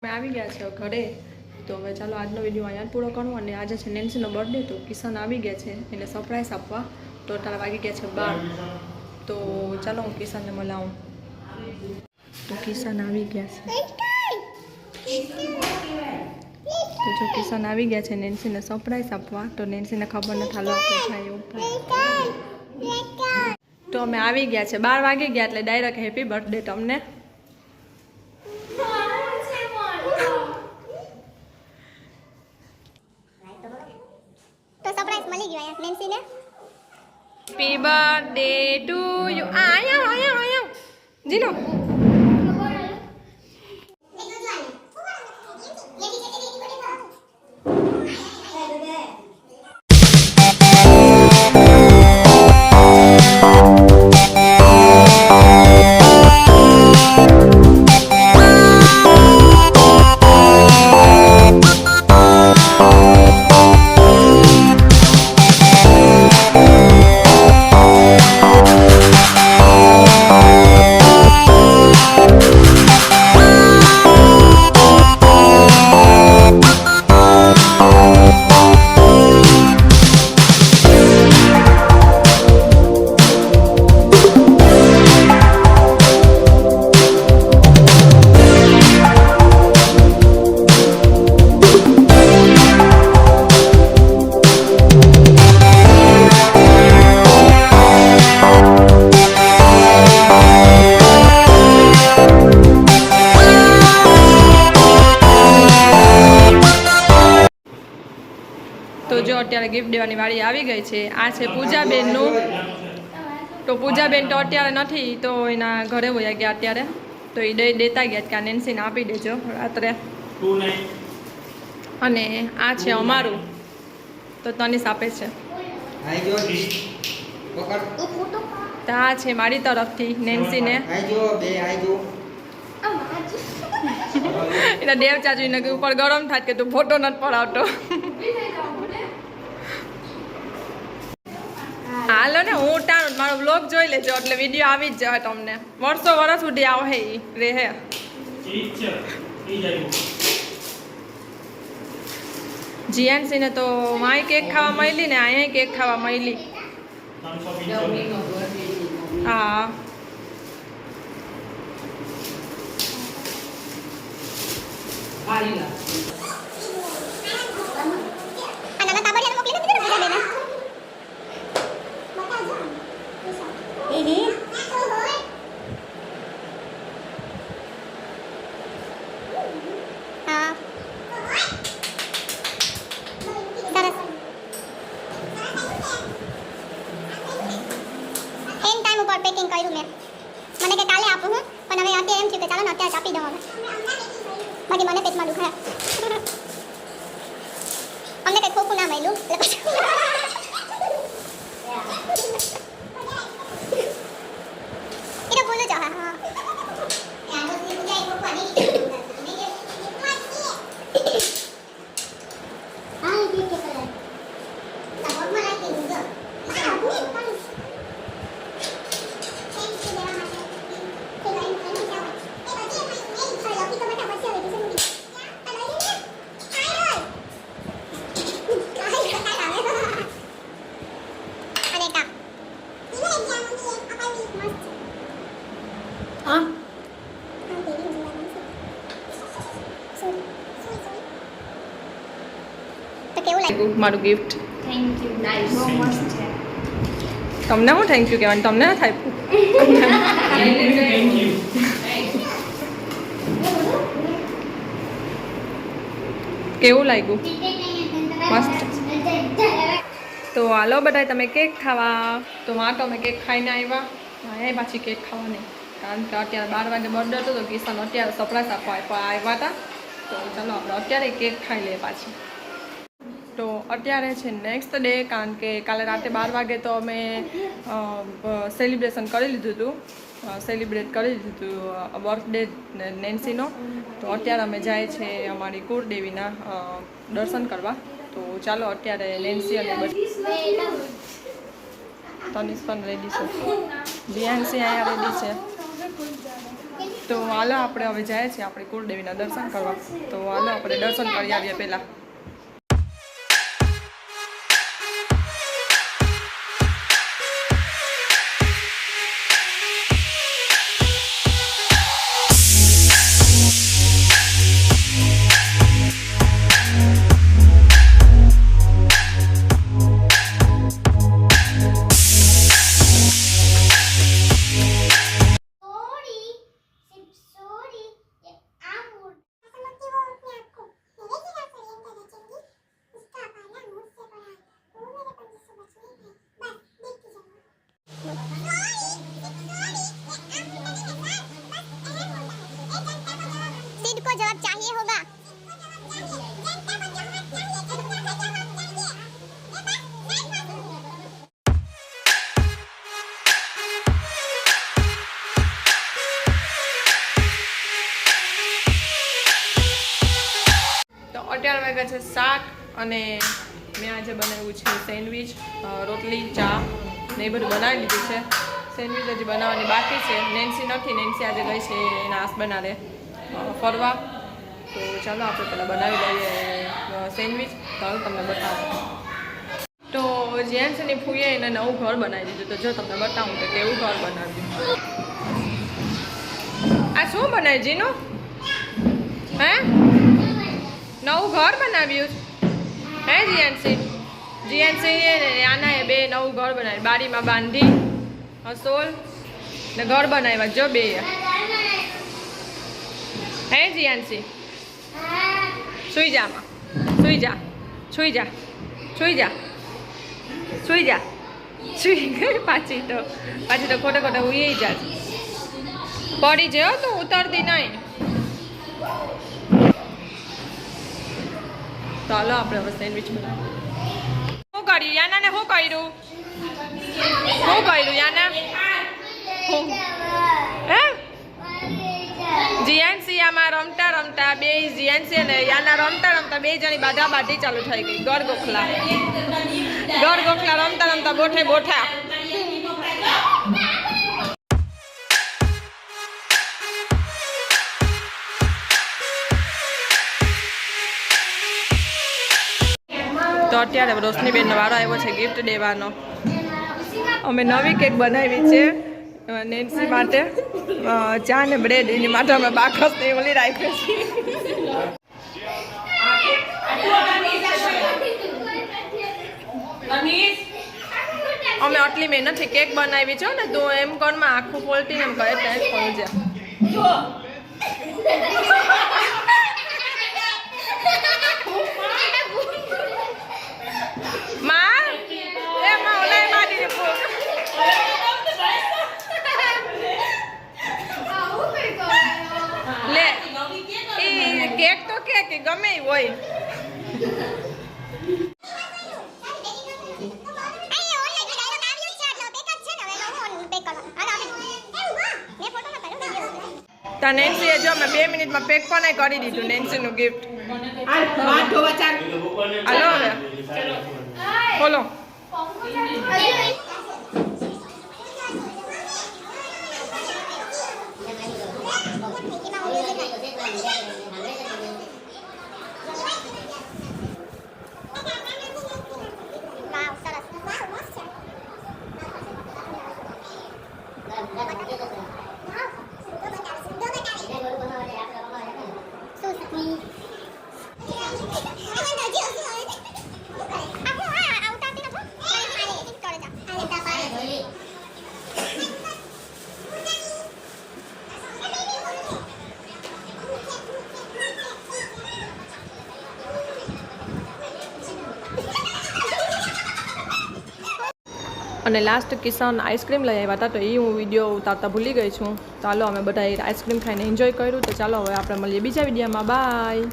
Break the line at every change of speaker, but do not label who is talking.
मैं આવી ગયા છે ઘરે તો હવે ચાલો આજનો વિડિયો અહીંયા પૂરો કરું અને આજે છે નેન્સીનો બર્થડે તો કિશન આવી ગયા છે એને સરપ્રાઈઝ આપવા ટોટલ વાગી ગયા છે 12 તો ચાલો હું કિશનને મળાવું તો કિશન આવી ગયા છે તો જો કિશન આવી ગયા છે નેન્સીને સરપ્રાઈઝ આપવા તો નેન્સીને ખબર ન થાલો આપણે જાય ઉપર તો અમે આવી ગયા છે 12 વાગી ગયા એટલે ડાયરેક્ટ હેપી બર્થડે તમને Happy birthday to you. Ayo. Jino. તો જો અત્યારે ગિફ્ટ દેવાની વાળી આવી ગઈ છે આ છે પૂજાબેનનું તો પૂજાબેન તો અત્યારે નથી તો એના ઘરે વયા ગયા અત્યારે તો એ દેતા ગયા કે આ નેન્સીને આપી દેજો રાત્રે અને આ છે અમારું તો તનિષ આપે છે તો આ છે મારી તરફથી નેન્સીને એના દેવ ચાચુને ઉપર ગરમ થાય કે તું ફોટો નથી પડાવતો હાલો ને હું ટાણું મારો બ્લોગ જોઈ લેજો એટલે વિડીયો આવી જ જાય તમને વર્ષો વર્ષ સુધી આવે રહે જીએનસી ને તો માય કેક ખાવા મળી ને અહીંયા કેક ખાવા મળી હા
પેકિંગ કર્યું મેં મને કે કાલે આપું હું પણ હવે અત્યારે એમ થયું કે ચાલો ને અત્યારે આપી દઉં હવે બાકી મને પેટમાં દુખાય અમને કંઈ ખોખું ના મળ્યું એટલે બોલું જ હા
મારું ગિફ્ટ
થેન્ક યુ નાઈસ બહુ મસ્ત છે
તમને હું થેન્ક યુ કહેવાનું તમને ના થાય કેવું લાગ્યું મસ્ત તો હાલો બધા તમે કેક ખાવા તો માં તો અમે કેક ખાઈને આવ્યા અહીંયા પાછી કેક ખાવાની કારણ કે અત્યારે 12 વાગે બર્થડે હતો તો કિશન અત્યારે સરપ્રાઈઝ આપવા આવ્યા હતા તો ચાલો આપણે અત્યારે કેક ખાઈ લઈએ પાછી તો અત્યારે છે નેક્સ્ટ ડે કારણ કે કાલે રાતે 12 વાગે તો અમે સેલિબ્રેટ કરી લીધું હતું બર્થડે નેન્સીનો તો અત્યારે અમે જાય છે અમારી કુળદેવીના દર્શન કરવા તો ચાલો અત્યારે નેન્સી અને તનિષ પણ રેડી છે જીએનસી અહીંયા રેડી છે તો હાલો આપણે હવે જાય છીએ આપણે કુળદેવીના દર્શન કરવા. તો હાલો આપણે દર્શન કરી આવીએ પહેલાં.
सिड को जवाब चाहिए होगा.
તો અત્યારે વાગ્યા છે 7 અને મેં આજે બનાવ્યું છે સેન્ડવિચ, રોટલી, ચા ને એ બધું બનાવી લીધું છે. સેન્ડવિચ હજી બનાવવાની બાકી છે. નેન્સી નથી, નેન્સી આજે ગઈ છે એના હસબન્ડ હારે ફરવા. તો ચાલો આપણે પહેલાં બનાવી લઈએ સેન્ડવિચ. ચાલો તમને બતાવું. તો જેન્ટ્સની ફૂઈએ એને નવું ઘર બનાવી દીધું. તો જો તમને બતાવું તો કેવું ઘર બનાવ્યું. આ શું બનાવ્યું જીનું? હે, નવું ઘર બનાવ્યું હે જીએનસી આના બે નવું ઘર બનાવ્યું. બારીમાં બાંધી હસોલ ને ઘર બનાવ્યા જો બે. હે જીએનસી સુઈ જા માં, સુઈ જા, સુઈ જા, સુઈ જા, સુઈ જા, સુઈ ગઈ પાછી તો ખોટે ખોટે ઉઈ જા. પડી જાય તું, ઉતરતી નહીં. તો હાલો આપણે હવે સેન્ડવિચ બનાવીએ. શું કર્યું યાનાને? શું કર્યું? શું કર્યું યાના? હે જીએનસી આમાં રમતા રમતા બે જીએનસી અને યાના રમતા રમતા બે જણી બાધા બાધી ચાલુ થઈ ગઈ. ગર ગોખલા રમતા રમતા બોઠે બોઠા. તો અત્યારે રોશનીબેનનો વારો આવ્યો છે ગિફ્ટ દેવાનો. અમે નવી કેક બનાવી છે નેન્સી માટે, ચા ને બ્રેડ. એની માટે અમે બાકસ ને ઓલી રાખી છે. અમે આટલી મહેનતથી કેક બનાવી છે ને, તું એમ કોણમાં આખું ફોલતી એમ કહે ત્યાં ખોલજે. કેક તો કે ગમે હોય. તો નેન્સીએ જો મેં 2 મિનિટમાં પેક પણ કરી દીધું નેન્સીનું ગિફ્ટ. હાલો હવે બોલો. અને લાસ્ટ કિસ્સામાં આઈસ્ક્રીમ લઈ આવ્યા હતા, તો એ હું વિડીયો ઉતારતા ભૂલી ગઈ છું. ચાલો અમે બધા આઈસ્ક્રીમ ખાઈને એન્જોય કર્યું. તો ચાલો હવે આપણે મળીએ બીજા વિડીયોમાં. બાય.